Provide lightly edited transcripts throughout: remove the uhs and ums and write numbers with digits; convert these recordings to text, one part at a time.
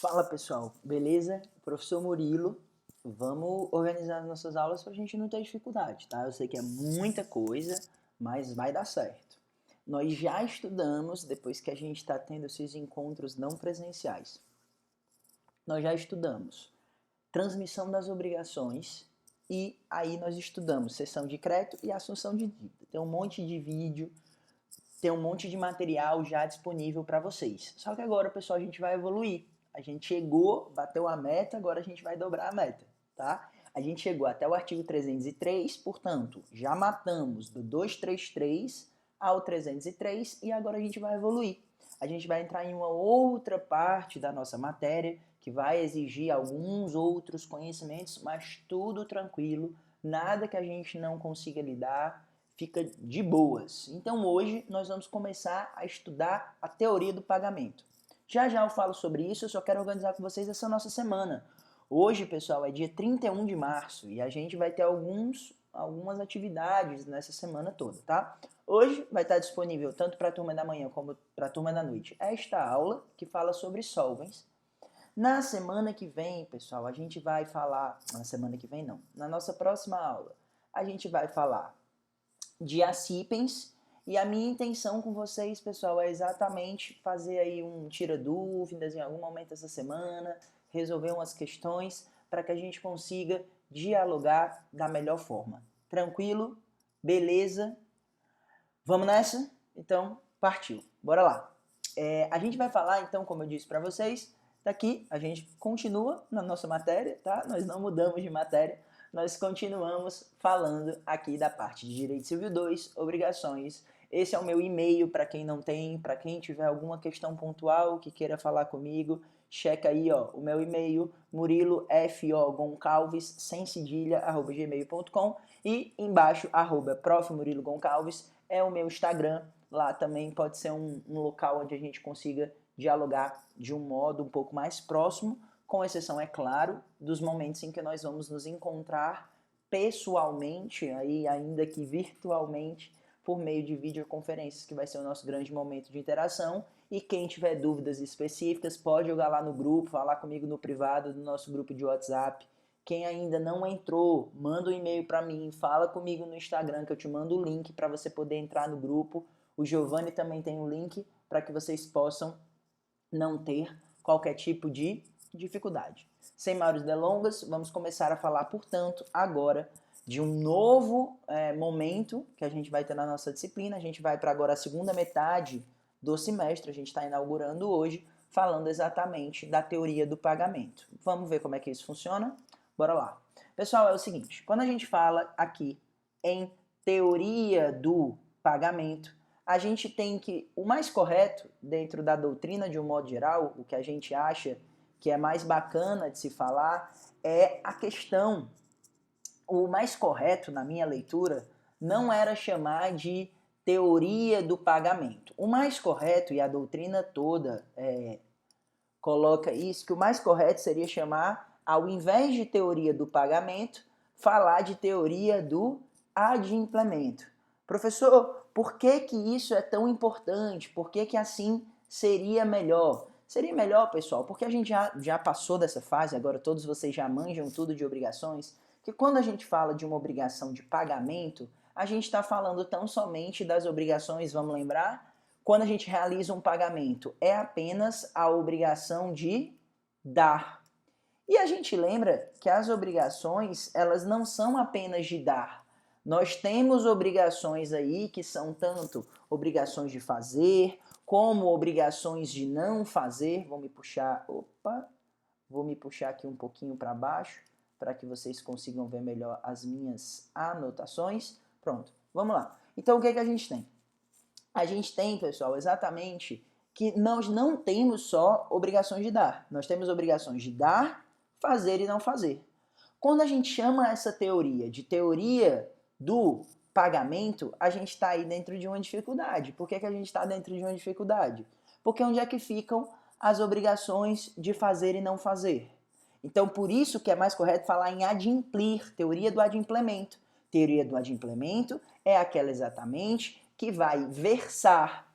Fala pessoal, beleza? Professor Murilo, vamos organizar as nossas aulas para a gente não ter dificuldade, tá? Eu sei que é muita coisa, mas vai dar certo. Nós já estudamos, depois que a gente está tendo esses encontros não presenciais, nós já estudamos transmissão das obrigações e aí nós estudamos cessão de crédito e assunção de dívida. Tem um monte de vídeo, tem um monte de material já disponível para vocês. Só que agora, pessoal, a gente vai evoluir. A gente chegou, bateu a meta, agora a gente vai dobrar a meta, tá? A gente chegou até o artigo 303, portanto, já matamos do 233 ao 303 e agora a gente vai evoluir. A gente vai entrar em uma outra parte da nossa matéria que vai exigir alguns outros conhecimentos, mas tudo tranquilo, nada que a gente não consiga lidar, fica de boas. Então hoje nós vamos começar a estudar a teoria do pagamento. Já já eu falo sobre isso, eu só quero organizar com vocês essa nossa semana. Hoje, pessoal, é dia 31 de março e a gente vai ter algumas atividades nessa semana toda, tá? Hoje vai estar disponível tanto para a turma da manhã como para a turma da noite esta aula que fala sobre solvens. Na semana que vem, pessoal, a gente vai falar... Na semana que vem, não. Na nossa próxima aula, a gente vai falar de acipens, e a minha intenção com vocês, pessoal, é exatamente fazer aí um tira-dúvidas em algum momento essa semana, resolver umas questões para que a gente consiga dialogar da melhor forma. Tranquilo? Beleza? Vamos nessa? Então, partiu. Bora lá. A gente vai falar, então, como eu disse para vocês, daqui a gente continua na nossa matéria, tá? Nós não mudamos de matéria, nós continuamos falando aqui da parte de Direito Civil 2, obrigações. Esse é o meu e-mail para quem não tem, para quem tiver alguma questão pontual que queira falar comigo, checa aí, ó, o meu e-mail, murilofogoncalves, sem cedilha, @gmail.com, e embaixo, @profmurilogoncalves, é o meu Instagram. Lá também pode ser um local onde a gente consiga dialogar de um modo um pouco mais próximo, com exceção, é claro, dos momentos em que nós vamos nos encontrar pessoalmente, aí ainda que virtualmente, por meio de videoconferências, que vai ser o nosso grande momento de interação. E quem tiver dúvidas específicas pode jogar lá no grupo, falar comigo no privado do nosso grupo de WhatsApp. Quem ainda não entrou, manda um e-mail para mim, fala comigo no Instagram que eu te mando o link para você poder entrar no grupo. O Giovanni também tem um link para que vocês possam não ter qualquer tipo de dificuldade. Sem maiores delongas, vamos começar a falar, portanto, agora de um novo momento que a gente vai ter na nossa disciplina. A gente vai para agora a segunda metade do semestre, a gente está inaugurando hoje, falando exatamente da teoria do pagamento. Vamos ver como é que isso funciona? Bora lá. Pessoal, é o seguinte, quando a gente fala aqui em teoria do pagamento, a gente tem que, o mais correto dentro da doutrina de um modo geral, o que a gente acha que é mais bacana de se falar, é a questão, o mais correto na minha leitura, não era chamar de teoria do pagamento. O mais correto, e a doutrina toda coloca isso, que o mais correto seria chamar, ao invés de teoria do pagamento, falar de teoria do adimplemento. Professor, por que que isso é tão importante? Por que que assim seria melhor? Seria melhor, pessoal, porque a gente já passou dessa fase, agora todos vocês já manjam tudo de obrigações, que quando a gente fala de uma obrigação de pagamento, a gente está falando tão somente das obrigações, vamos lembrar? Quando a gente realiza um pagamento, é apenas a obrigação de dar. E a gente lembra que as obrigações, elas não são apenas de dar. Nós temos obrigações aí que são tanto obrigações de fazer, como obrigações de não fazer. Vou me puxar aqui um pouquinho para baixo, para que vocês consigam ver melhor as minhas anotações. Pronto, vamos lá. Então o que é que a gente tem? A gente tem, pessoal, exatamente que nós não temos só obrigações de dar. Nós temos obrigações de dar, fazer e não fazer. Quando a gente chama essa teoria de teoria do pagamento, a gente está aí dentro de uma dificuldade. Por que que a gente está dentro de uma dificuldade? Porque onde é que ficam as obrigações de fazer e não fazer? Então, por isso que é mais correto falar em adimplir, teoria do adimplemento. Teoria do adimplemento é aquela exatamente que vai versar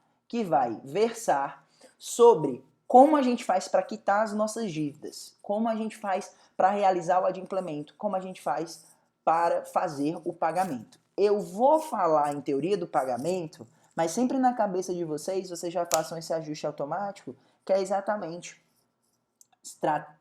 sobre Como a gente faz para quitar as nossas dívidas? Como a gente faz para realizar o adimplemento? Como a gente faz para fazer o pagamento? Eu vou falar em teoria do pagamento, mas sempre na cabeça de vocês já façam esse ajuste automático, que é exatamente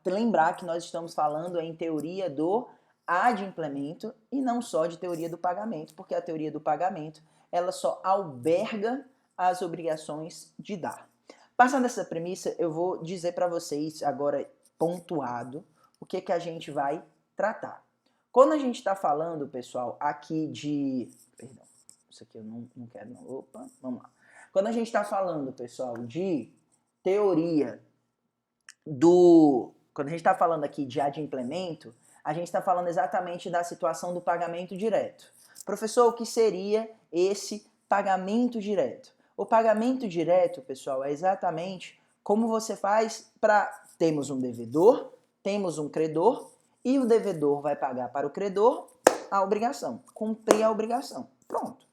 lembrar que nós estamos falando em teoria do adimplemento e não só de teoria do pagamento, porque a teoria do pagamento ela só alberga as obrigações de dar. Passando essa premissa, eu vou dizer para vocês agora pontuado o que a gente vai tratar. Quando a gente está falando, pessoal, aqui de... Perdão, isso aqui eu não quero não. Opa, vamos lá. Quando a gente está falando, pessoal, de teoria quando a gente está falando aqui de adimplemento, a gente está falando exatamente da situação do pagamento direto. Professor, o que seria esse pagamento direto? O pagamento direto, pessoal, é exatamente como você faz para... Temos um devedor, temos um credor, e o devedor vai pagar para o credor a obrigação, cumprir a obrigação. Pronto.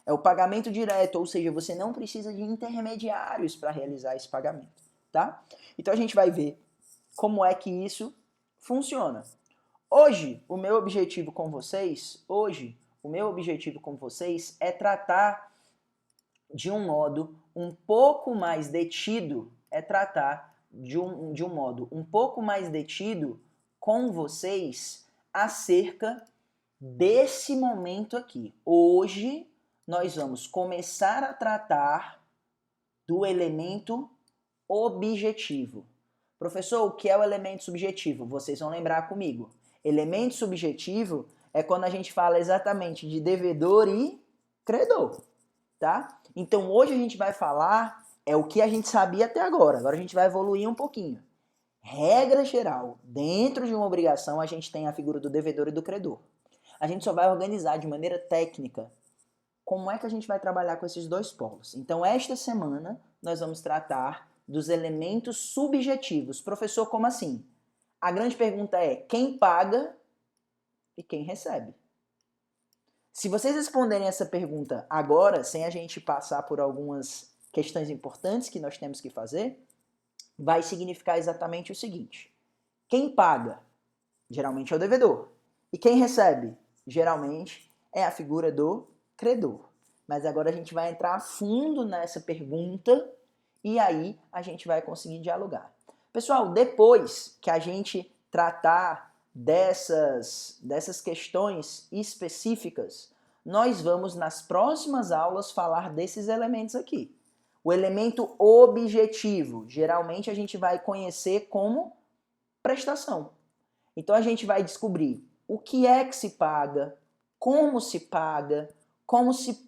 É o pagamento direto, ou seja, você não precisa de intermediários para realizar esse pagamento, tá? Então a gente vai ver como é que isso funciona. Hoje, o meu objetivo com vocês é tratar de um modo um pouco mais detido, com vocês acerca desse momento aqui. Hoje, nós vamos começar a tratar do elemento objetivo. Professor, o que é o elemento subjetivo? Vocês vão lembrar comigo. Elemento subjetivo é quando a gente fala exatamente de devedor e credor, tá? Então hoje a gente vai falar o que a gente sabia até agora. Agora a gente vai evoluir um pouquinho. Regra geral, dentro de uma obrigação a gente tem a figura do devedor e do credor. A gente só vai organizar de maneira técnica como é que a gente vai trabalhar com esses dois polos. Então esta semana nós vamos tratar dos elementos subjetivos. Professor, como assim? A grande pergunta é quem paga e quem recebe. Se vocês responderem essa pergunta agora, sem a gente passar por algumas questões importantes que nós temos que fazer, vai significar exatamente o seguinte. Quem paga, geralmente é o devedor. E quem recebe, geralmente é a figura do credor. Mas agora a gente vai entrar a fundo nessa pergunta e aí a gente vai conseguir dialogar. Pessoal, depois que a gente tratar dessas questões específicas, nós vamos nas próximas aulas falar desses elementos aqui. O elemento objetivo, geralmente a gente vai conhecer como prestação. Então a gente vai descobrir o que é que se paga, como se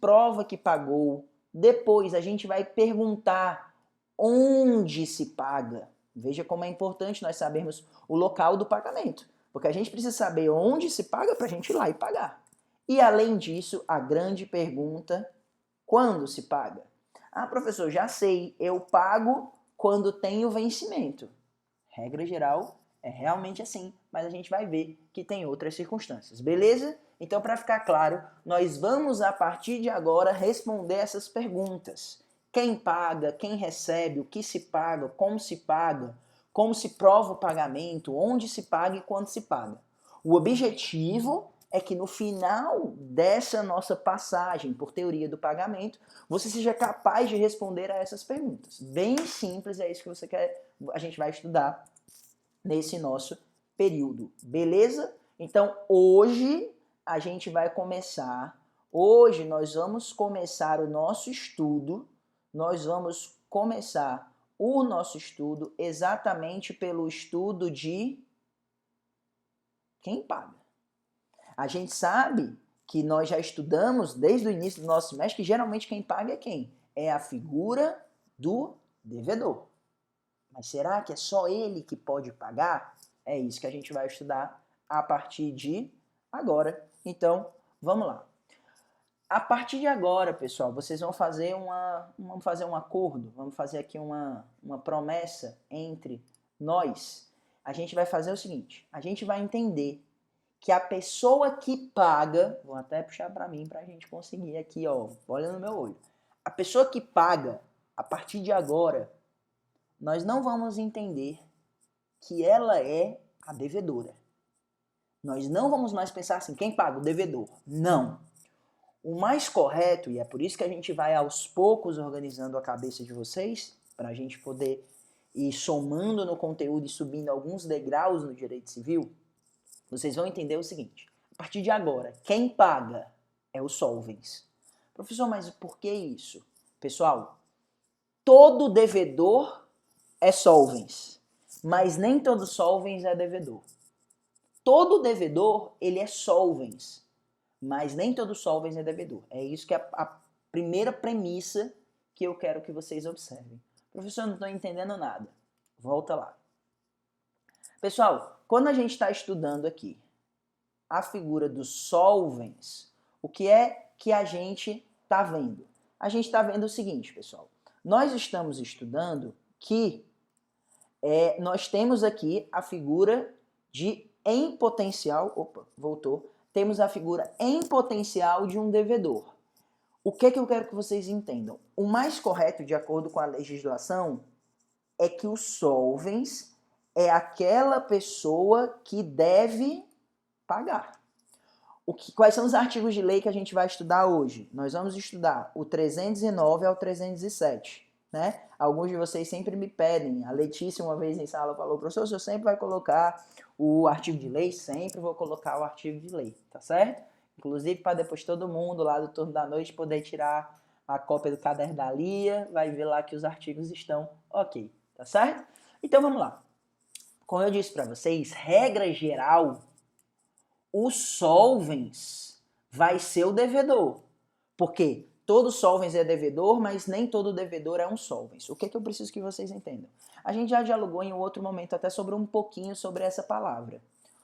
prova que pagou. Depois a gente vai perguntar onde se paga. Veja como é importante nós sabermos o local do pagamento, porque a gente precisa saber onde se paga para a gente ir lá e pagar. E além disso, a grande pergunta, quando se paga? Ah, professor, já sei, eu pago quando tem o vencimento. Regra geral, é realmente assim, mas a gente vai ver que tem outras circunstâncias, beleza? Então, para ficar claro, nós vamos a partir de agora responder essas perguntas. Quem paga, quem recebe, o que se paga, como se prova o pagamento, onde se paga e quando se paga. O objetivo é que no final dessa nossa passagem por teoria do pagamento, você seja capaz de responder a essas perguntas. Bem simples, é isso que você quer, a gente vai estudar nesse nosso período, beleza? Então, hoje a gente vai começar, hoje nós vamos começar o nosso estudo, exatamente pelo estudo de quem paga. A gente sabe que nós já estudamos desde o início do nosso semestre que geralmente quem paga é quem? É a figura do devedor. Mas será que é só ele que pode pagar? É isso que a gente vai estudar a partir de agora. Então, vamos lá. A partir de agora, pessoal, vocês vão fazer um acordo, vamos fazer aqui uma promessa entre nós. A gente vai fazer o seguinte, a gente vai entender que a pessoa que paga, vou até puxar para mim para a gente conseguir aqui, ó, olha no meu olho. A pessoa que paga, a partir de agora, nós não vamos entender que ela é a devedora. Nós não vamos mais pensar assim, quem paga? O devedor. Não. O mais correto, e é por isso que a gente vai aos poucos organizando a cabeça de vocês, para a gente poder ir somando no conteúdo e subindo alguns degraus no direito civil, vocês vão entender o seguinte. A partir de agora, quem paga é o solvens. Professor, mas por que isso? Pessoal, todo devedor é solvens, mas nem todo solvens é devedor. Todo devedor, ele é solvens, mas nem todo solvens é devedor. É isso que é a primeira premissa que eu quero que vocês observem. Professor, não estou entendendo nada. Volta lá. Pessoal, quando a gente está estudando aqui a figura dos solvens, o que é que a gente está vendo? A gente está vendo o seguinte, pessoal. Nós estamos estudando que nós temos aqui a figura de em potencial, temos a figura em potencial de um devedor. O que eu quero que vocês entendam? O mais correto, de acordo com a legislação, é que o solvens é aquela pessoa que deve pagar. Quais são os artigos de lei que a gente vai estudar hoje? Nós vamos estudar o 309 ao 307. Né? Alguns de vocês sempre me pedem. A Letícia, uma vez em sala, falou: professor, você sempre vai colocar o artigo de lei? Sempre vou colocar o artigo de lei, tá certo? Inclusive para depois todo mundo lá do turno da noite poder tirar a cópia do caderno da Lia, vai ver lá que os artigos estão ok, tá certo? Então vamos lá. Como eu disse para vocês, regra geral, o solvens vai ser o devedor. Por quê? Todo solvens é devedor, mas nem todo devedor é um solvens. O que eu preciso que vocês entendam? A gente já dialogou em um outro momento até sobre um pouquinho sobre essa palavra.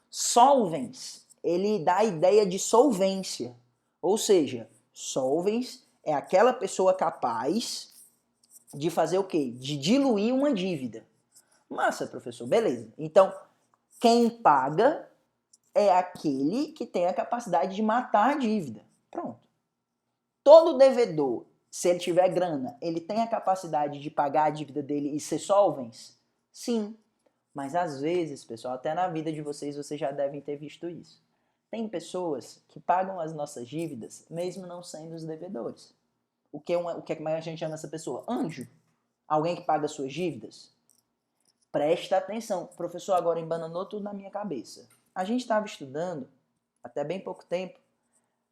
Solvens, ele dá a ideia de solvência. Ou seja, solvens é aquela pessoa capaz de fazer o quê? De diluir uma dívida. Massa, professor, beleza. Então, quem paga é aquele que tem a capacidade de matar a dívida. Pronto. Todo devedor, se ele tiver grana, ele tem a capacidade de pagar a dívida dele e ser solvens? Sim. Mas às vezes, pessoal, até na vida de vocês já devem ter visto isso. Tem pessoas que pagam as nossas dívidas mesmo não sendo os devedores. O que a gente chama essa pessoa? Anjo. Alguém que paga suas dívidas? Presta atenção. Professor, agora embananou tudo na minha cabeça. A gente estava estudando, até bem pouco tempo,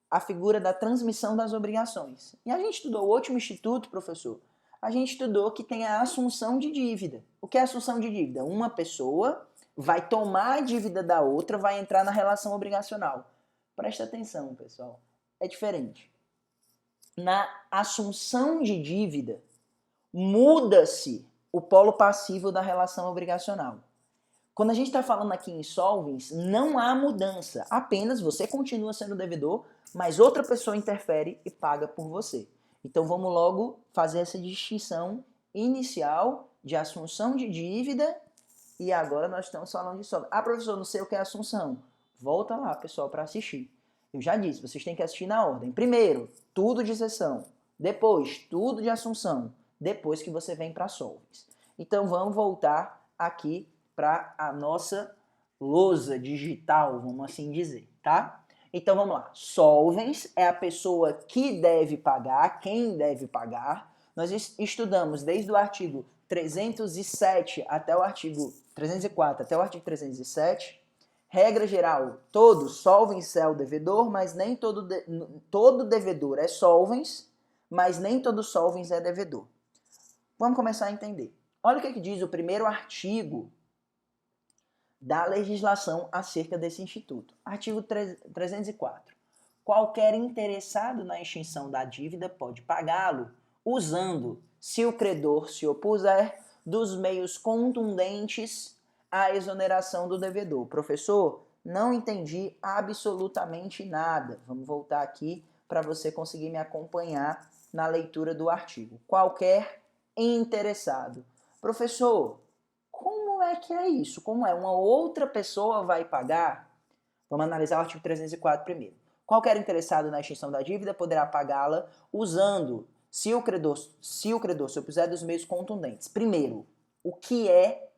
a figura da transmissão das obrigações. E a gente estudou o último instituto, professor. A gente estudou que tem a assunção de dívida. O que é assunção de dívida? Uma pessoa vai tomar a dívida da outra, vai entrar na relação obrigacional. Presta atenção, pessoal. É diferente. Na assunção de dívida, muda-se o polo passivo da relação obrigacional. Quando a gente está falando aqui em solvens, não há mudança. Apenas você continua sendo devedor, mas outra pessoa interfere e paga por você. Então vamos logo fazer essa distinção inicial de assunção de dívida e agora nós estamos falando de solvens. Ah, professor, não sei o que é assunção. Volta lá, pessoal, para assistir. Eu já disse, vocês têm que assistir na ordem. Primeiro, tudo de exceção. Depois, tudo de assunção. Depois que você vem para solvens. Então vamos voltar aqui para a nossa lousa digital, vamos assim dizer, tá? Então vamos lá. Solvens é a pessoa que deve pagar, quem deve pagar. Nós estudamos desde o artigo 307 até o artigo 304 até o artigo 307. Regra geral, todo solvens é o devedor, mas nem todo devedor é solvens, mas nem todo solvens é devedor. Vamos começar a entender. Olha o que diz o primeiro artigo da legislação acerca desse instituto. Artigo 304. Qualquer interessado na extinção da dívida pode pagá-lo usando, se o credor se opuser, dos meios contundentes à exoneração do devedor. Professor, não entendi absolutamente nada. Vamos voltar aqui para você conseguir me acompanhar na leitura do artigo. Qualquer interessado. Professor, como é que é isso? Como é? Uma outra pessoa vai pagar? Vamos analisar o artigo 304 primeiro. Qualquer interessado na extinção da dívida poderá pagá-la usando, se o credor se opuser, dos meios contundentes. Primeiro, o que é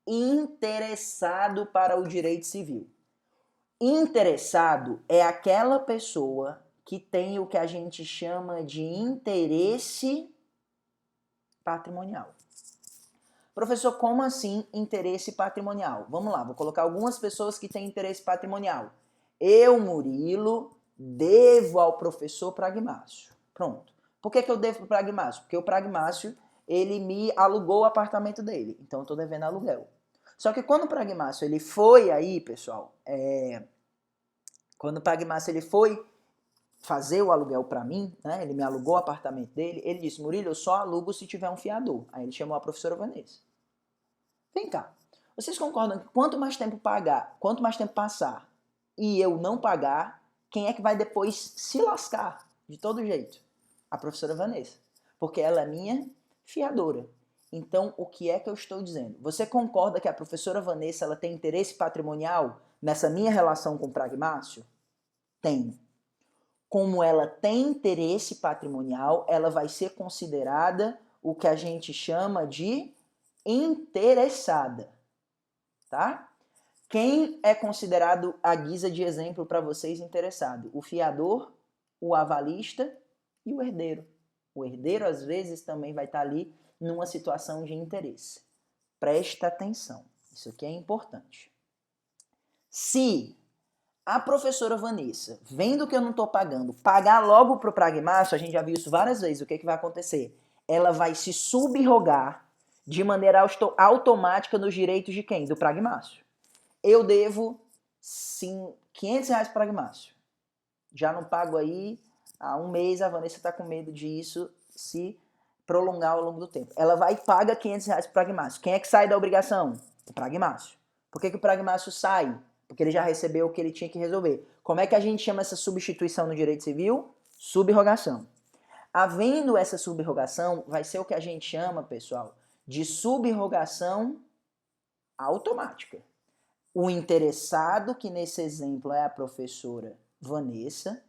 interessado para o direito civil. Interessado é aquela pessoa que tem o que a gente chama de interesse patrimonial. Professor, como assim interesse patrimonial? Vamos lá, vou colocar algumas pessoas que têm interesse patrimonial. Eu, Murilo, devo ao professor Pragmácio. Pronto. Por que eu devo para o Pragmácio? Porque o Pragmácio, ele me alugou o apartamento dele. Então eu estou devendo aluguel. Só que quando o Pragmácio, ele foi aí, pessoal, quando o Pragmácio, ele foi fazer o aluguel para mim, né? Ele me alugou o apartamento dele, ele disse, Murilo, eu só alugo se tiver um fiador. Aí ele chamou a professora Vanessa. Vem cá, vocês concordam que quanto mais tempo pagar, quanto mais tempo passar e eu não pagar, quem é que vai depois se lascar de todo jeito? A professora Vanessa, porque ela é minha fiadora. Então, o que é que eu estou dizendo? Você concorda que a professora Vanessa ela tem interesse patrimonial nessa minha relação com o Pragmácio? Tem. Como ela tem interesse patrimonial, ela vai ser considerada o que a gente chama de interessada, tá? Quem é considerado a guisa de exemplo para vocês interessado? O fiador, o avalista e o herdeiro. O herdeiro, às vezes, também vai estar ali numa situação de interesse. Presta atenção, isso aqui é importante. Se a professora Vanessa, vendo que eu não estou pagando, pagar logo para o Pragmácio, a gente já viu isso várias vezes, o que vai acontecer? Ela vai se subrogar de maneira automática nos direitos de quem? Do Pragmácio. Eu devo sim, R$500 para o Pragmácio. Já não pago aí há um mês, a Vanessa está com medo disso se prolongar ao longo do tempo. Ela vai e paga R$500 para o Pragmácio. Quem é que sai da obrigação? O Pragmácio. Por que o Pragmácio sai? Porque ele já recebeu o que ele tinha que resolver. Como é que a gente chama essa substituição no direito civil? Subrogação. Havendo essa subrogação, vai ser o que a gente chama, pessoal, de subrogação automática. O interessado, que nesse exemplo é a professora Vanessa,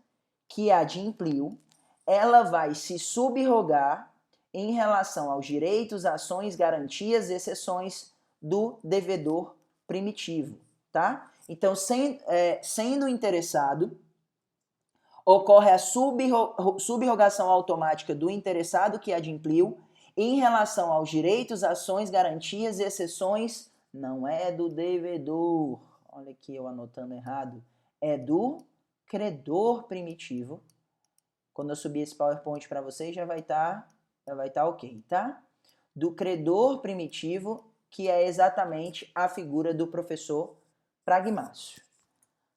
que adimpliu, ela vai se subrogar em relação aos direitos, ações, garantias e exceções do devedor primitivo, tá? Então, sendo interessado, ocorre a subrogação automática do interessado que adimpliu em relação aos direitos, ações, garantias e exceções, não é do devedor, olha aqui eu anotando errado, é do credor primitivo. Quando eu subir esse PowerPoint para vocês já vai estar ok, tá? Do credor primitivo, que é exatamente a figura do professor Pragmácio.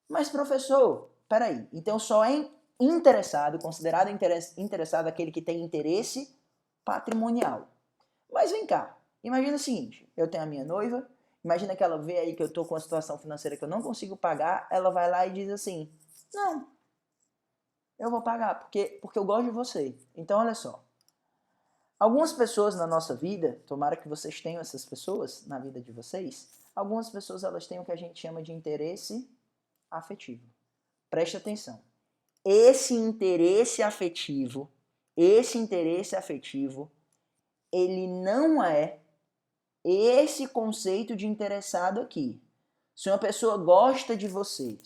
Mas professor, peraí, então só é interessado, considerado interessado aquele que tem interesse patrimonial. Mas vem cá, imagina o seguinte, eu tenho a minha noiva, imagina que ela vê aí que eu estou com uma situação financeira que eu não consigo pagar, ela vai lá e diz assim, não, eu vou pagar porque eu gosto de você. Então olha só, algumas pessoas na nossa vida, tomara que vocês tenham essas pessoas na vida de vocês, algumas pessoas elas têm o que a gente chama de interesse afetivo. Preste atenção. Esse interesse afetivo, ele não é esse conceito de interessado aqui. Se uma pessoa gosta de você,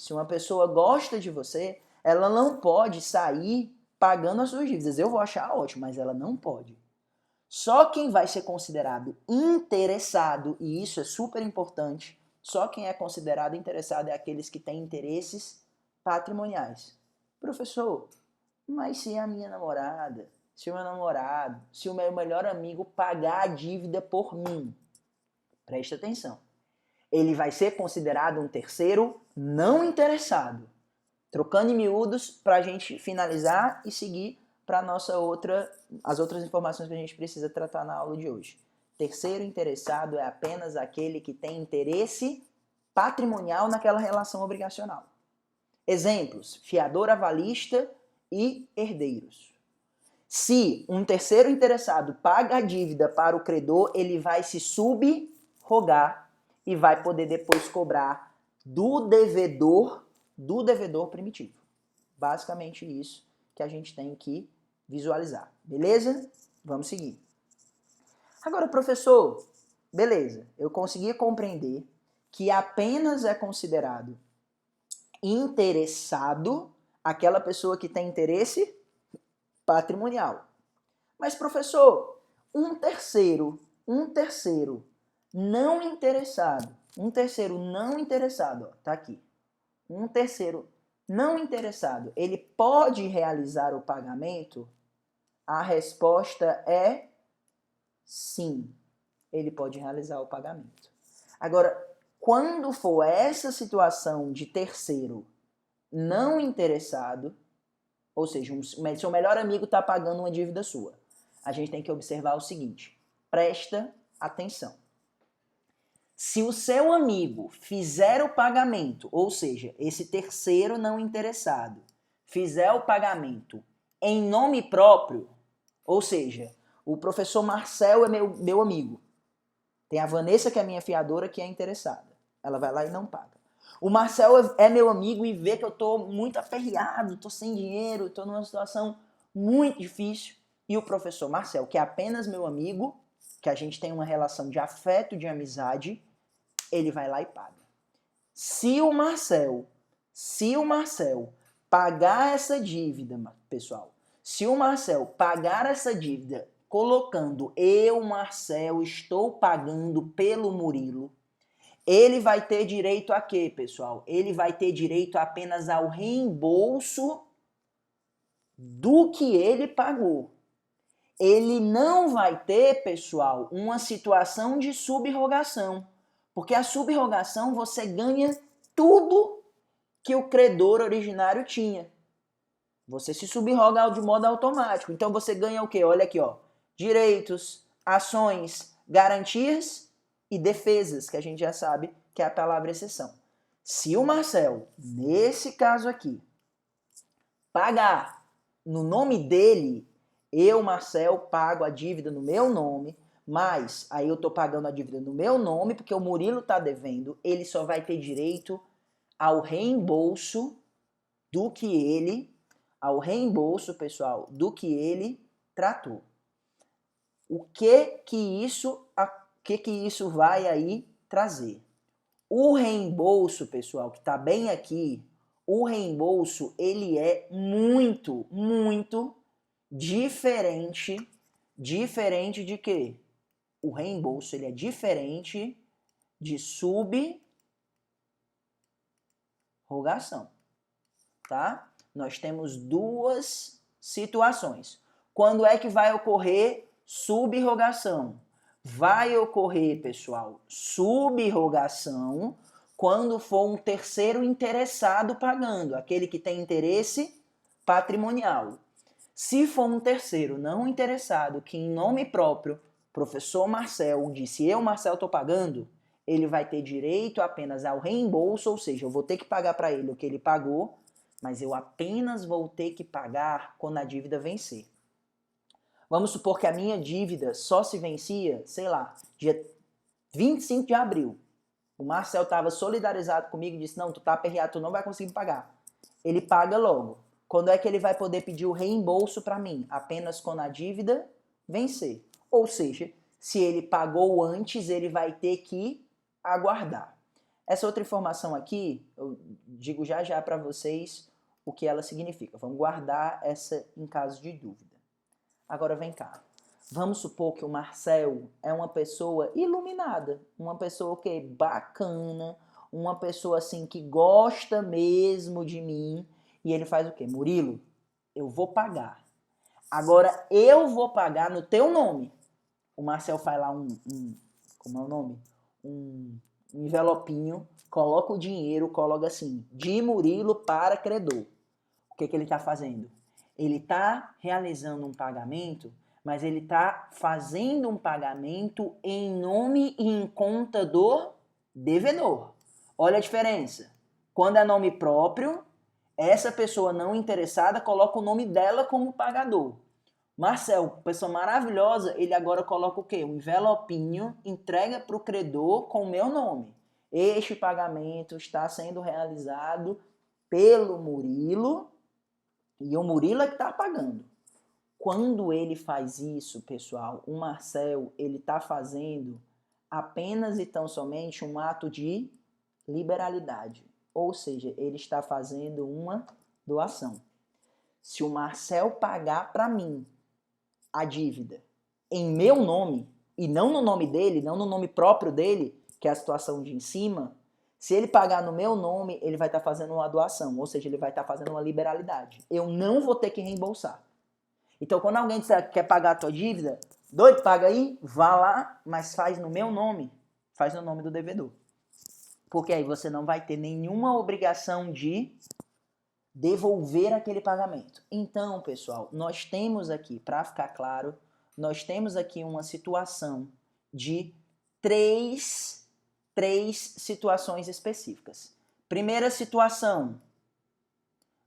ela não pode sair pagando as suas dívidas. Eu vou achar ótimo, mas ela não pode. Só quem vai ser considerado interessado, e isso é super importante, só quem é considerado interessado é aqueles que têm interesses patrimoniais. Professor, mas se a minha namorada, se o meu namorado, se o meu melhor amigo pagar a dívida por mim, preste atenção, ele vai ser considerado um terceiro não interessado. Trocando em miúdos para a gente finalizar e seguir para as outras informações que a gente precisa tratar na aula de hoje. Terceiro interessado é apenas aquele que tem interesse patrimonial naquela relação obrigacional. Exemplos, fiador, avalista e herdeiros. Se um terceiro interessado paga a dívida para o credor, ele vai se subrogar e vai poder depois cobrar do devedor primitivo. Basicamente isso que a gente tem que visualizar. Beleza? Vamos seguir. Agora, professor, beleza, eu consegui compreender que apenas é considerado interessado aquela pessoa que tem interesse patrimonial. Mas, professor, um terceiro não interessado, ó, tá aqui. Um terceiro não interessado, ele pode realizar o pagamento? A resposta é sim, ele pode realizar o pagamento. Agora, quando for essa situação de terceiro não interessado, ou seja, seu melhor amigo está pagando uma dívida sua, a gente tem que observar o seguinte, presta atenção. Se o seu amigo fizer o pagamento, ou seja, esse terceiro não interessado, fizer o pagamento em nome próprio, ou seja, o professor Marcel é meu amigo, tem a Vanessa, que é minha fiadora, que é interessada, ela vai lá e não paga. O Marcel é meu amigo e vê que eu estou muito aperreado, estou sem dinheiro, estou numa situação muito difícil, e o professor Marcel, que é apenas meu amigo, que a gente tem uma relação de afeto, de amizade, ele vai lá e paga. Se o Marcel pagar essa dívida, pessoal, se o Marcel pagar essa dívida colocando eu, Marcel, estou pagando pelo Murilo, ele vai ter direito a quê, pessoal? Ele vai ter direito apenas ao reembolso do que ele pagou. Ele não vai ter, pessoal, uma situação de subrogação. Porque a subrogação você ganha tudo que o credor originário tinha. Você se subroga de modo automático. Então você ganha o quê? Olha aqui, ó. Direitos, ações, garantias e defesas, que a gente já sabe que é a palavra exceção. Se o Marcel, nesse caso aqui, pagar no nome dele, eu, Marcel, pago a dívida no meu nome, mas aí eu estou pagando a dívida no meu nome, porque o Murilo está devendo, ele só vai ter direito ao reembolso do que ele, pessoal, do que ele tratou. O que isso vai aí trazer? O reembolso, pessoal, que está bem aqui, o reembolso, ele é muito, muito diferente de quê? O reembolso, ele é diferente de subrogação, tá? Nós temos duas situações. Quando é que vai ocorrer subrogação? Vai ocorrer, pessoal, subrogação quando for um terceiro interessado pagando, aquele que tem interesse patrimonial. Se for um terceiro não interessado, que em nome próprio, professor Marcel disse, eu, Marcel, estou pagando, ele vai ter direito apenas ao reembolso, ou seja, eu vou ter que pagar para ele o que ele pagou, mas eu apenas vou ter que pagar quando a dívida vencer. Vamos supor que a minha dívida só se vencia, sei lá, dia 25 de abril. O Marcel estava solidarizado comigo e disse, não, tu tá aperreado, tu não vai conseguir pagar. Ele paga logo. Quando é que ele vai poder pedir o reembolso para mim? Apenas quando a dívida vencer. Ou seja, se ele pagou antes, ele vai ter que aguardar. Essa outra informação aqui, eu digo já para vocês o que ela significa. Vamos guardar essa em caso de dúvida. Agora vem cá. Vamos supor que o Marcel é uma pessoa iluminada, uma pessoa que é bacana, uma pessoa assim que gosta mesmo de mim, e ele faz o quê? Murilo, eu vou pagar. Agora eu vou pagar no teu nome. O Marcel faz lá como é o nome? Um envelopinho, coloca o dinheiro, coloca assim, de Murilo para credor. O que ele está fazendo? Ele está realizando um pagamento, mas ele está fazendo um pagamento em nome e em conta do devedor. Olha a diferença. Quando é nome próprio, essa pessoa não interessada coloca o nome dela como pagador. Marcel, pessoa maravilhosa, ele agora coloca o quê? Um envelopinho, entrega para o credor com o meu nome. Este pagamento está sendo realizado pelo Murilo e o Murilo é que está pagando. Quando ele faz isso, pessoal, o Marcel, ele está fazendo apenas e tão somente um ato de liberalidade. Ou seja, ele está fazendo uma doação. Se o Marcel pagar para mim a dívida em meu nome, e não no nome dele, não no nome próprio dele, que é a situação de em cima, se ele pagar no meu nome, ele vai estar fazendo uma doação, ou seja, ele vai estar fazendo uma liberalidade. Eu não vou ter que reembolsar. Então, quando alguém disser que quer pagar a tua dívida, doido, paga aí, vá lá, mas faz no meu nome, faz no nome do devedor. Porque aí você não vai ter nenhuma obrigação de devolver aquele pagamento. Então, pessoal, nós temos aqui, para ficar claro, nós temos aqui uma situação de três situações específicas. Primeira situação,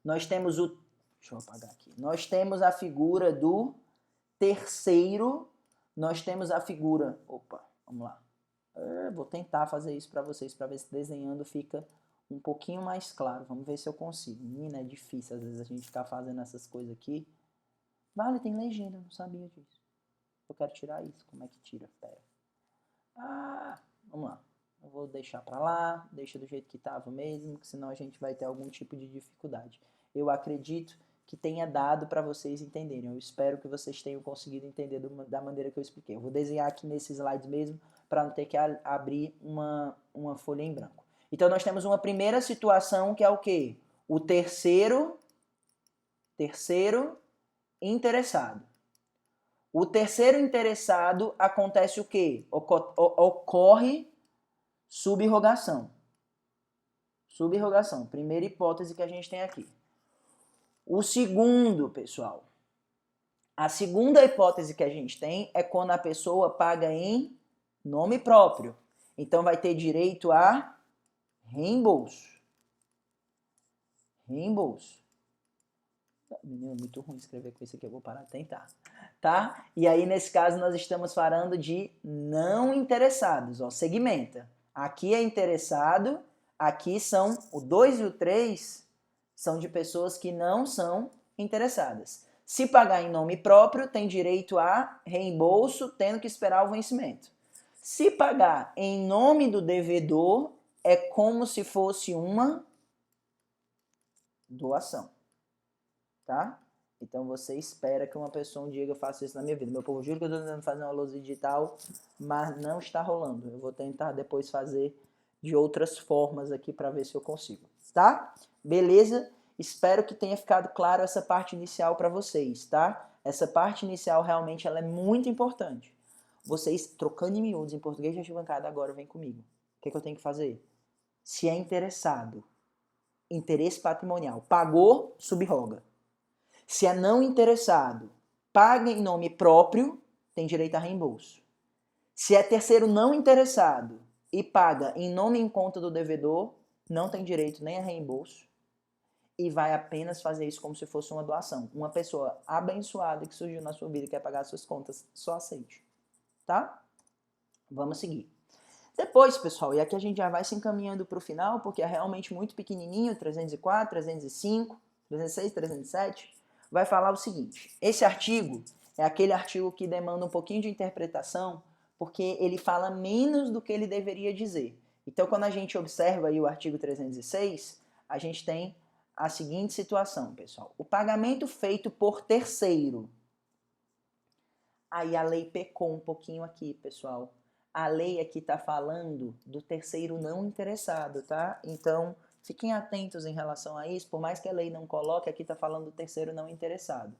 nós temos o... Deixa eu apagar aqui. Nós temos a figura do terceiro, nós temos a figura... Opa, vamos lá. Vou tentar fazer isso para vocês, para ver se desenhando fica um pouquinho mais claro. Vamos ver se eu consigo. Menina, é difícil às vezes a gente ficar fazendo essas coisas aqui. Vale, tem legenda, não sabia disso. Eu quero tirar isso. Como é que tira? Pera. Vamos lá. Eu vou deixar pra lá, deixa do jeito que tava mesmo, que senão a gente vai ter algum tipo de dificuldade. Eu acredito que tenha dado para vocês entenderem. Eu espero que vocês tenham conseguido entender da maneira que eu expliquei. Eu vou desenhar aqui nesses slides mesmo, para não ter que abrir uma folha em branco. Então, nós temos uma primeira situação que é o quê? O terceiro interessado. O terceiro interessado acontece o quê? Ocorre subrogação. Subrogação, primeira hipótese que a gente tem aqui. O segundo, pessoal, a segunda hipótese que a gente tem é quando a pessoa paga em nome próprio. Então vai ter direito a reembolso. Reembolso. Menino, é muito ruim escrever com isso aqui, eu vou parar de tentar. Tá? E aí, nesse caso, nós estamos falando de não interessados. Ó, segmenta. Aqui é interessado, aqui são o 2 e o 3 são de pessoas que não são interessadas. Se pagar em nome próprio, tem direito a reembolso, tendo que esperar o vencimento. Se pagar em nome do devedor, é como se fosse uma doação. Tá? Então você espera que uma pessoa um dia faça isso na minha vida. Meu povo, juro que eu estou tentando fazer uma lousa digital, mas não está rolando. Eu vou tentar depois fazer de outras formas aqui para ver se eu consigo. Tá? Beleza? Espero que tenha ficado claro essa parte inicial para vocês, tá? Essa parte inicial realmente ela é muito importante. Vocês, trocando em miúdos em português de arquibancada agora, vem comigo. O que eu tenho que fazer? Se é interessado, interesse patrimonial, pagou, subroga. Se é não interessado, paga em nome próprio, tem direito a reembolso. Se é terceiro não interessado e paga em nome e em conta do devedor, não tem direito nem a reembolso e vai apenas fazer isso como se fosse uma doação. Uma pessoa abençoada que surgiu na sua vida e quer pagar suas contas, só aceite. Tá? Vamos seguir. Depois, pessoal, e aqui a gente já vai se encaminhando para o final, porque é realmente muito pequenininho, 304, 305, 306, 307, vai falar o seguinte, esse artigo é aquele artigo que demanda um pouquinho de interpretação, porque ele fala menos do que ele deveria dizer. Então, quando a gente observa aí o artigo 306, a gente tem a seguinte situação, pessoal. O pagamento feito por terceiro. Aí a lei pecou um pouquinho aqui, pessoal. A lei aqui está falando do terceiro não interessado, tá? Então, fiquem atentos em relação a isso, por mais que a lei não coloque, aqui está falando do terceiro não interessado.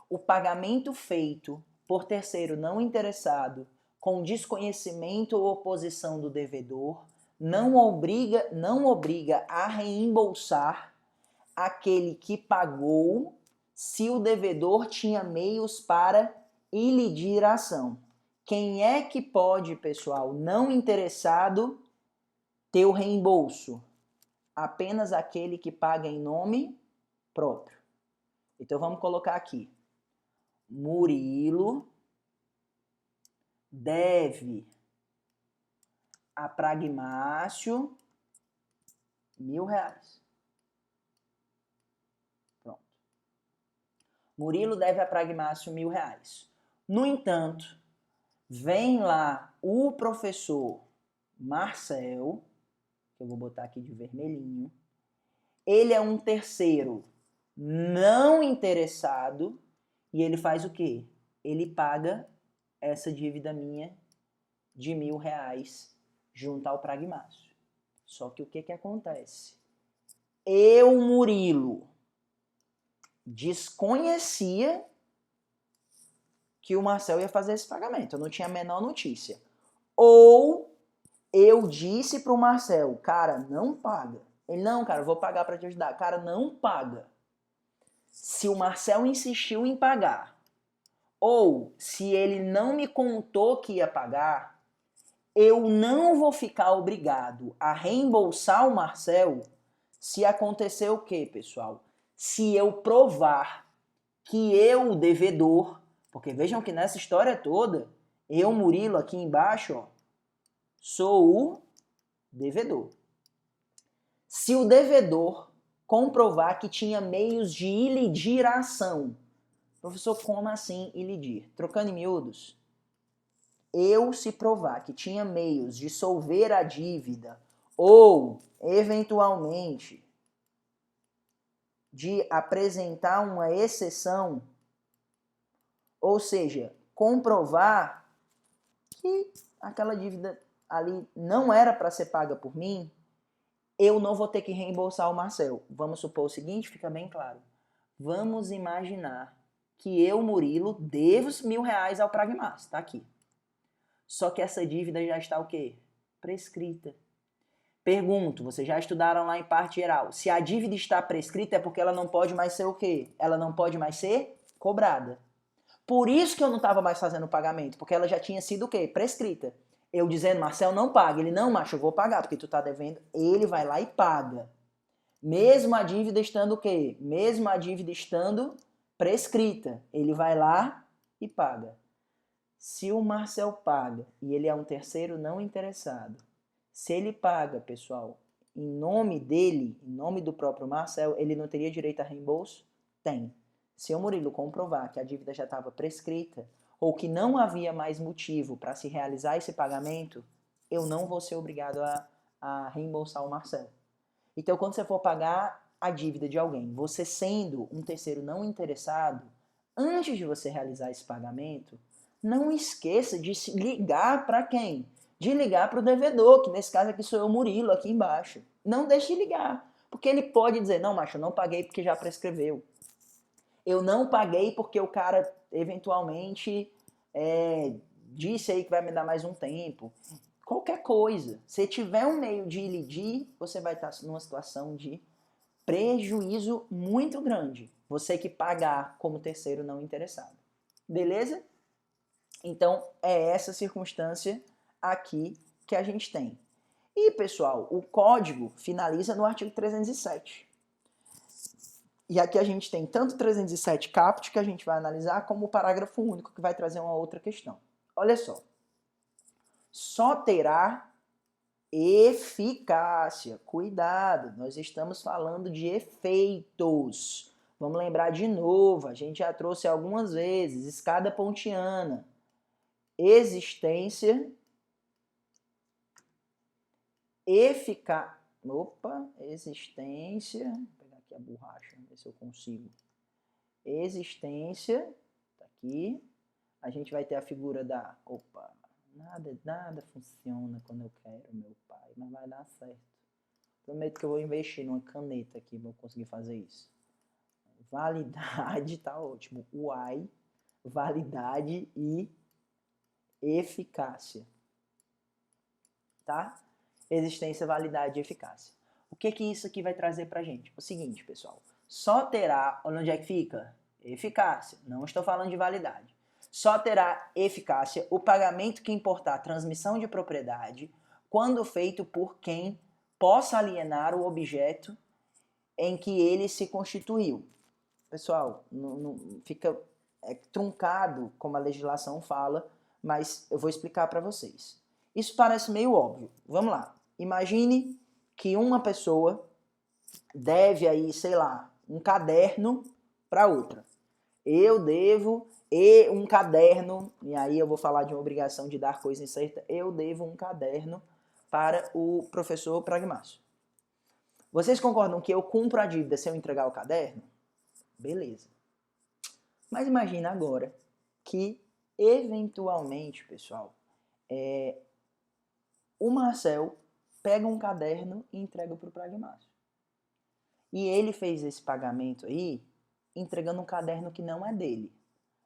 O pagamento feito por terceiro não interessado, com desconhecimento ou oposição do devedor, não obriga a reembolsar aquele que pagou se o devedor tinha meios para ilidir a ação. Quem é que pode, pessoal, não interessado, ter o reembolso? Apenas aquele que paga em nome próprio. Então vamos colocar aqui. Murilo deve a Pragmácio R$1.000. Pronto. Murilo deve a Pragmácio R$1.000. No entanto, vem lá o professor Marcel, que eu vou botar aqui de vermelhinho, ele é um terceiro não interessado e ele faz o quê? Ele paga essa dívida minha de R$1.000 junto ao Pragmácio. Só que o que acontece? Eu, Murilo, desconhecia que o Marcel ia fazer esse pagamento. Eu não tinha a menor notícia. Ou eu disse pro Marcel, cara, não paga. Ele, não, cara, eu vou pagar para te ajudar. Cara, não paga. Se o Marcel insistiu em pagar, ou se ele não me contou que ia pagar, eu não vou ficar obrigado a reembolsar o Marcel se acontecer o quê, pessoal? Se eu provar que eu, devedor, porque vejam que nessa história toda, eu, Murilo, aqui embaixo, ó, sou o devedor. Se o devedor comprovar que tinha meios de ilidir a ação, professor, como assim ilidir? Trocando em miúdos, eu se provar que tinha meios de solver a dívida ou, eventualmente, de apresentar uma exceção, ou seja, comprovar que aquela dívida ali não era para ser paga por mim, eu não vou ter que reembolsar o Marcel. Vamos supor o seguinte, fica bem claro. Vamos imaginar que eu, Murilo, devo R$1.000 ao Pragmácio, tá aqui. Só que essa dívida já está o quê? Prescrita. Pergunto, vocês já estudaram lá em parte geral, se a dívida está prescrita é porque ela não pode mais ser o quê? Ela não pode mais ser cobrada. Por isso que eu não estava mais fazendo o pagamento, porque ela já tinha sido o quê? Prescrita. Eu dizendo, Marcel, não paga. Ele, não, macho, eu vou pagar, porque tu tá devendo. Ele vai lá e paga. Mesmo a dívida estando o quê? Mesmo a dívida estando prescrita. Ele vai lá e paga. Se o Marcel paga e ele é um terceiro não interessado, se ele paga, pessoal, em nome dele, em nome do próprio Marcel, ele não teria direito a reembolso? Tem. Se o Murilo comprovar que a dívida já estava prescrita ou que não havia mais motivo para se realizar esse pagamento, eu não vou ser obrigado a reembolsar o Marcel. Então, quando você for pagar a dívida de alguém, você sendo um terceiro não interessado, antes de você realizar esse pagamento, não esqueça de se ligar para quem? De ligar para o devedor, que nesse caso aqui sou eu, Murilo, aqui embaixo. Não deixe de ligar, porque ele pode dizer, não, macho, eu não paguei porque já prescreveu. Eu não paguei porque o cara, eventualmente, disse aí que vai me dar mais um tempo. Qualquer coisa. Se tiver um meio de ilidir, você vai estar numa situação de prejuízo muito grande. Você que pagar como terceiro não interessado. Beleza? Então, é essa circunstância aqui que a gente tem. E, pessoal, o código finaliza no artigo 307. E aqui a gente tem tanto o 307 caput, que a gente vai analisar, como o parágrafo único, que vai trazer uma outra questão. Olha só. Só terá eficácia. Cuidado, nós estamos falando de efeitos. Vamos lembrar de novo, a gente já trouxe algumas vezes, escada pontiana. Existência, existência, vou pegar aqui a borracha, ver se eu consigo. Existência, tá aqui, a gente vai ter a figura da, nada funciona quando eu quero, meu pai, mas vai dar certo. Prometo que eu vou investir numa caneta aqui, vou conseguir fazer isso. Validade, tá ótimo, why, validade e eficácia, tá? Existência, validade e eficácia. O que isso aqui vai trazer pra gente? O seguinte, pessoal, só terá, olha onde é que fica? Eficácia, não estou falando de validade. Só terá eficácia o pagamento que importar transmissão de propriedade quando feito por quem possa alienar o objeto em que ele se constituiu. Pessoal, não fica truncado como a legislação fala, mas eu vou explicar para vocês. Isso parece meio óbvio. Vamos lá. Imagine que uma pessoa deve aí, sei lá, um caderno para outra. Eu devo E um caderno, e aí eu vou falar de uma obrigação de dar coisa incerta, eu devo um caderno para o professor Pragmácio. Vocês concordam que eu cumpro a dívida se eu entregar o caderno? Beleza. Mas imagina agora que, eventualmente, pessoal, o Marcel pega um caderno e entrega para o Pragmácio. E ele fez esse pagamento aí, entregando um caderno que não é dele.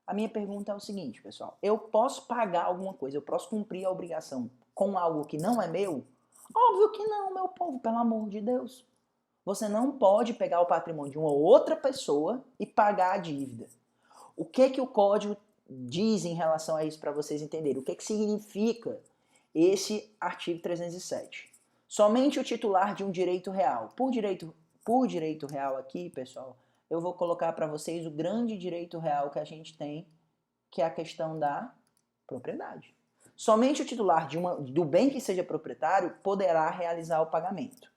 A minha pergunta é o seguinte, pessoal. Eu posso pagar alguma coisa, eu posso cumprir a obrigação com algo que não é meu? Óbvio que não, meu povo, pelo amor de Deus. Você não pode pegar o patrimônio de uma outra pessoa e pagar a dívida. O que o código diz em relação a isso para vocês entenderem? O que significa esse artigo 307? Somente o titular de um direito real. Por direito real aqui, pessoal, eu vou colocar para vocês o grande direito real que a gente tem, que é a questão da propriedade. Somente o titular do bem que seja proprietário poderá realizar o pagamento.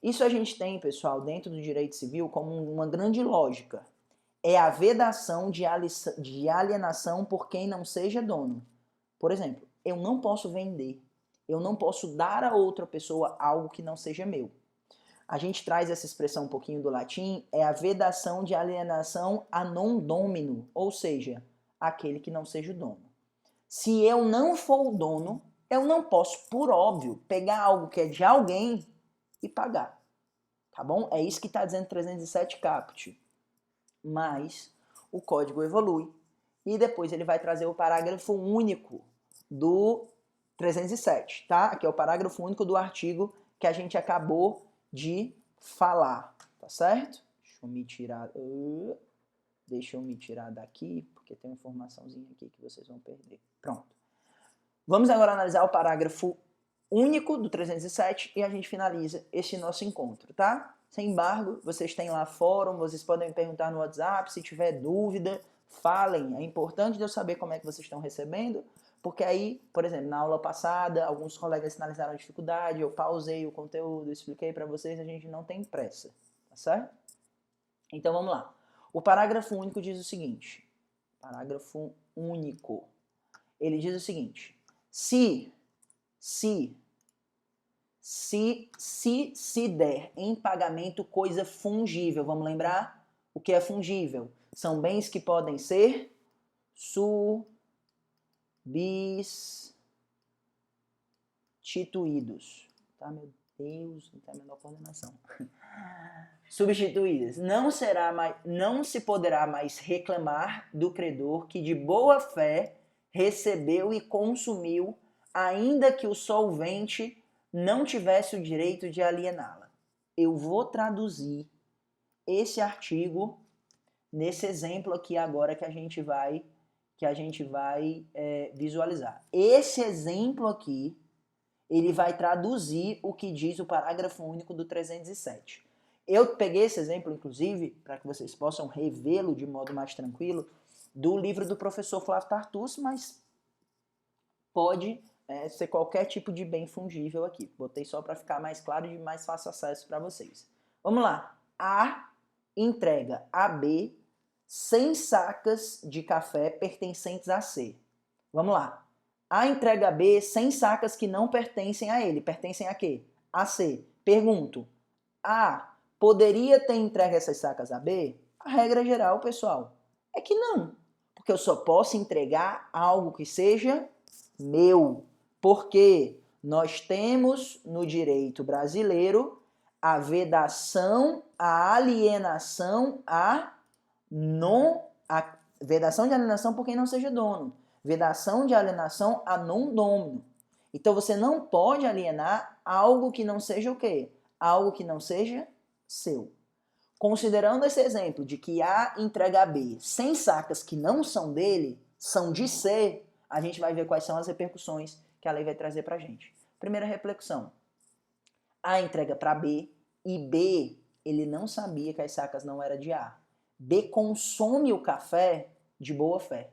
Isso a gente tem, pessoal, dentro do direito civil como uma grande lógica. É a vedação de alienação por quem não seja dono. Por exemplo, eu não posso vender, eu não posso dar a outra pessoa algo que não seja meu. A gente traz essa expressão um pouquinho do latim, é a vedação de alienação a non domino, ou seja, aquele que não seja o dono. Se eu não for o dono, eu não posso, por óbvio, pegar algo que é de alguém e pagar. Tá bom? É isso que está dizendo 307 caput. Mas o código evolui e depois ele vai trazer o parágrafo único do 307, tá? Aqui é o parágrafo único do artigo que a gente acabou de falar, tá certo? Deixa eu me tirar daqui, porque tem uma informaçãozinha aqui que vocês vão perder. Pronto. Vamos agora analisar o parágrafo único do 307 e a gente finaliza esse nosso encontro, tá? Sem embargo, vocês têm lá fórum, vocês podem me perguntar no WhatsApp, se tiver dúvida, falem. É importante eu saber como é que vocês estão recebendo, porque aí, por exemplo, na aula passada, alguns colegas sinalizaram a dificuldade, eu pausei o conteúdo, expliquei para vocês, a gente não tem pressa, tá certo? Então vamos lá. O parágrafo único diz o seguinte, parágrafo único, ele diz o seguinte, se der em pagamento coisa fungível, vamos lembrar? O que é fungível? São bens que podem ser substituídos. Tá, meu Deus, não tem a menor coordenação. Substituídas. Não se poderá mais reclamar do credor que de boa fé recebeu e consumiu, ainda que o solvente não tivesse o direito de aliená-la. Eu vou traduzir esse artigo nesse exemplo aqui agora que a gente vai visualizar. Esse exemplo aqui, ele vai traduzir o que diz o parágrafo único do 307. Eu peguei esse exemplo, inclusive, para que vocês possam revê-lo de modo mais tranquilo, do livro do professor Flávio Tartucci, mas pode ser qualquer tipo de bem fungível aqui. Botei só para ficar mais claro e de mais fácil acesso para vocês. Vamos lá. A entrega a B 100 sacas de café pertencentes a C. Vamos lá. A entrega a B 100 sacas que não pertencem a ele. Pertencem a quê? A C. Pergunto. A poderia ter entregue essas sacas a B? A regra geral, pessoal, é que não. Porque eu só posso entregar algo que seja meu. Porque nós temos no direito brasileiro a vedação, a alienação, a vedação de alienação por quem não seja dono. Vedação de alienação a non domino. Então você não pode alienar algo que não seja o quê? Algo que não seja seu. Considerando esse exemplo de que A entrega a B 100 sacas que não são dele, são de C, a gente vai ver quais são as repercussões que a lei vai trazer pra gente. Primeira reflexão. A entrega para B e B, ele não sabia que as sacas não eram de A. B consome o café de boa fé.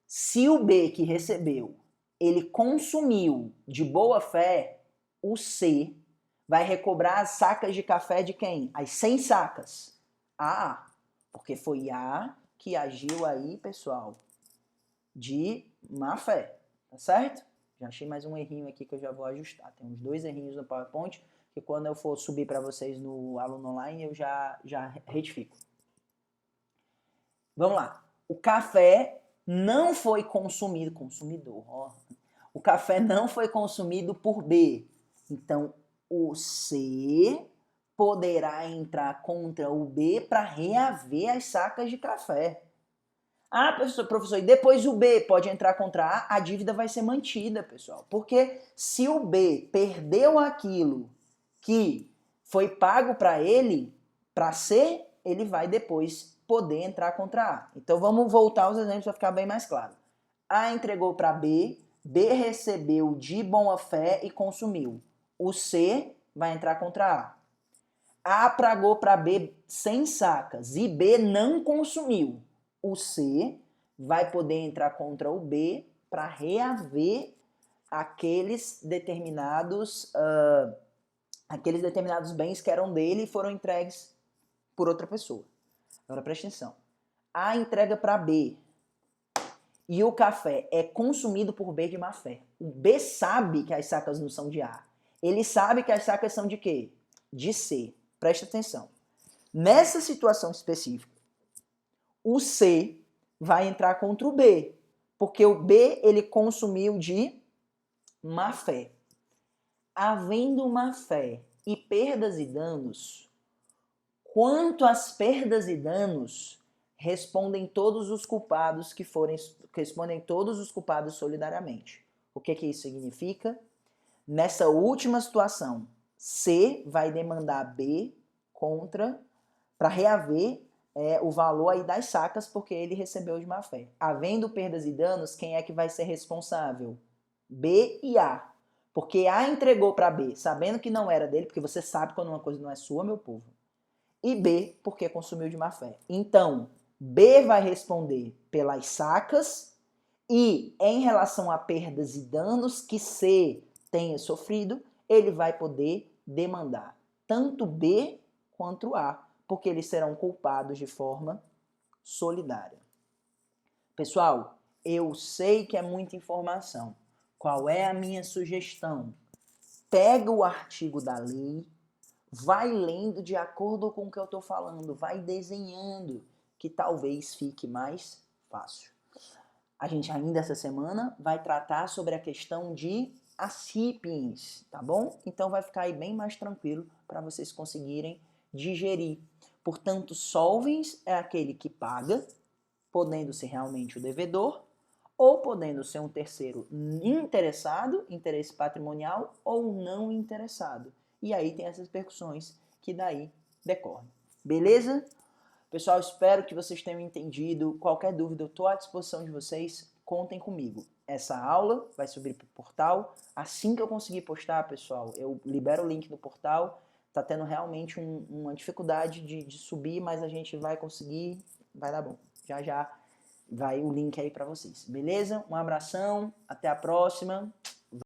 Se o B que recebeu, ele consumiu de boa fé, o C vai recobrar as sacas de café de quem? As 100 sacas. A, porque foi A que agiu aí, pessoal, de má fé, tá certo? Já achei mais um errinho aqui que eu já vou ajustar. Tem uns 2 errinhos no PowerPoint que quando eu for subir para vocês no aluno online eu já retifico. Vamos lá. O café não foi consumido, consumidor, ó. O café não foi consumido por B. Então, o C poderá entrar contra o B para reaver as sacas de café. Ah, professor, e depois o B pode entrar contra A, a dívida vai ser mantida, pessoal. Porque se o B perdeu aquilo que foi pago para ele, para C, ele vai depois poder entrar contra A. Então vamos voltar aos exemplos para ficar bem mais claro. A entregou para B, B recebeu de boa fé e consumiu. O C vai entrar contra A. A pagou para B 100 sacas e B não consumiu. O C vai poder entrar contra o B para reaver aqueles determinados bens que eram dele e foram entregues por outra pessoa. Agora preste atenção. A entrega para B e o café é consumido por B de má fé. O B sabe que as sacas não são de A. Ele sabe que as sacas são de quê? De C. Preste atenção. Nessa situação específica, o C vai entrar contra o B, porque o B ele consumiu de má fé. Havendo má fé e perdas e danos, quanto às perdas e danos, respondem todos os culpados solidariamente. O que isso significa? Nessa última situação, C vai demandar B para reaver o valor aí das sacas porque ele recebeu de má fé. Havendo perdas e danos, quem é que vai ser responsável? B e A. Porque A entregou para B, sabendo que não era dele, porque você sabe quando uma coisa não é sua, meu povo. E B, porque consumiu de má fé. Então, B vai responder pelas sacas e em relação a perdas e danos que C tenha sofrido, ele vai poder demandar tanto B quanto A, porque eles serão culpados de forma solidária. Pessoal, eu sei que é muita informação. Qual é a minha sugestão? Pega o artigo da lei, vai lendo de acordo com o que eu estou falando, vai desenhando, que talvez fique mais fácil. A gente ainda essa semana vai tratar sobre a questão de acipiens, tá bom? Então vai ficar aí bem mais tranquilo para vocês conseguirem digerir. Portanto, solvens é aquele que paga, podendo ser realmente o devedor, ou podendo ser um terceiro interessado, interesse patrimonial, ou não interessado. E aí tem essas repercussões que daí decorrem. Beleza? Pessoal, espero que vocês tenham entendido. Qualquer dúvida, eu estou à disposição de vocês. Contem comigo. Essa aula vai subir para o portal. Assim que eu conseguir postar, pessoal, eu libero o link no portal. Tá tendo realmente uma dificuldade de subir, mas a gente vai conseguir. Vai dar bom. Já vai o link aí para vocês. Beleza? Um abração. Até a próxima.